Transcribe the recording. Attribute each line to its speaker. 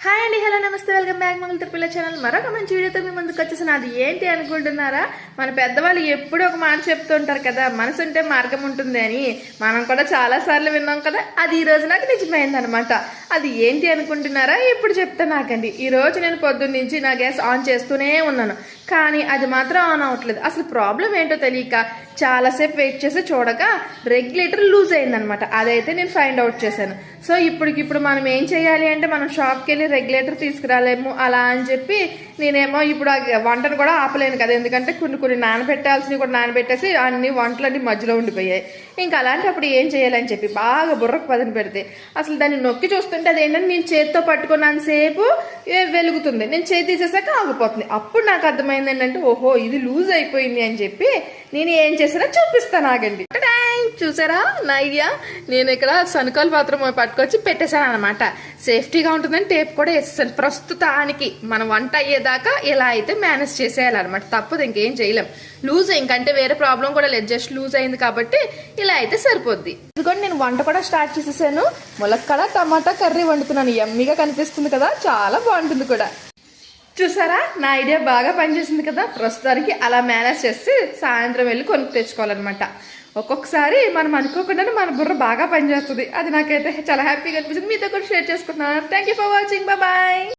Speaker 1: Hi అండి, hello, నమస్తే, welcome back మంగళ పిల్ల ఛానల్. మరొక మంచి వీడియోతో మీ ముందుకు వచ్చేసాను. అది ఏంటి అనుకుంటున్నారా? మన పెద్దవాళ్ళు ఎప్పుడూ ఒక మాట చెప్తుంటారు కదా, మనసు ఉంటే మార్గం ఉంటుంది అని. మనం కూడా చాలా సార్లు విన్నాం కదా. అది ఈ రోజు నాకు నిజమైంది అనమాట. అది ఏంటి అనుకుంటున్నారా? ఇప్పుడు చెప్తా నాకండి. ఈ రోజు నేను పొద్దున్న నుంచి నా గ్యాస్ ఆన్ చేస్తూనే ఉన్నాను, కానీ అది మాత్రం ఆన్ అవ్వట్లేదు. అసలు ప్రాబ్లం ఏంటో తెలియక చాలాసేపు వెయిట్ చేసి చూడగా రెగ్యులేటర్ లూజ్ అయిందనమాట. అదైతే నేను ఫైండ్ అవుట్ చేశాను. సో ఇప్పటికిప్పుడు మనం ఏం చేయాలి అంటే, మనం షాప్కి వెళ్ళి రెగ్యులేటర్ తీసుకురాలేము అలా అని చెప్పి నేనేమో ఇప్పుడు ఆ వంటను కూడా ఆపలేను కదా, ఎందుకంటే కొన్ని నానబెట్టాల్సినవి కూడా నానబెట్టేసి అన్ని వంటలన్నీ మధ్యలో ఉండిపోయాయి. ఇంకా అలాంటప్పుడు ఏం చేయాలని చెప్పి బాగా బుర్రకు పదని పెడితే అసలు దాన్ని నొక్కి చూస్తుంటే అదేంటంటే నేను చేతితో పట్టుకున్నంతసేపు వెలుగుతుంది, నేను చేతి తీసేసాక ఆగిపోతుంది. అప్పుడు నాకు అర్థమైంది ఏంటంటే, ఓహో ఇది లూజ్ అయిపోయింది అని చెప్పి నేను ఏం చేసానో చూపిస్తాను, ఆగండి. చూసారా నా ఐడియా? నేను ఇక్కడ సనుకాల పాత్ర పట్టుకొచ్చి పెట్టేశాను అనమాట. సేఫ్టీగా ఉంటుందని టేప్ కూడా వేసేసాను. ప్రస్తుతానికి మనం వంట అయ్యేదాకా ఇలా అయితే మేనేజ్ చేసేయాలన్నమాట. తప్పదు, ఇంకేం చేయలేం. లూజ్ ఇంకంటే వేరే ప్రాబ్లం కూడా లేదు, జస్ట్ లూజ్ అయింది కాబట్టి ఇలా అయితే సరిపోద్ది. ఇదిగోండి, నేను వంట కూడా స్టార్ట్ చేసేసాను. ములక్కడ టమాటా కర్రీ వండుతున్నాను. యమ్మీగా కనిపిస్తుంది కదా, చాలా బాగుంటుంది కూడా. చూసారా, నా ఐడియా బాగా పనిచేసింది కదా. ప్రస్తుతానికి అలా మేనేజ్ చేసి సాయంత్రం వెళ్ళి కొనుక్కు తెచ్చుకోవాలన్నమాట. ఒక్కొక్కసారి మనం అనుకోకుండానే మన బుర్ర బాగా పనిచేస్తుంది. అది నాకైతే చాలా హ్యాపీగా అనిపిస్తుంది. మీతో కూడా షేర్ చేసుకుంటున్నాను. Thank you for watching. Bye.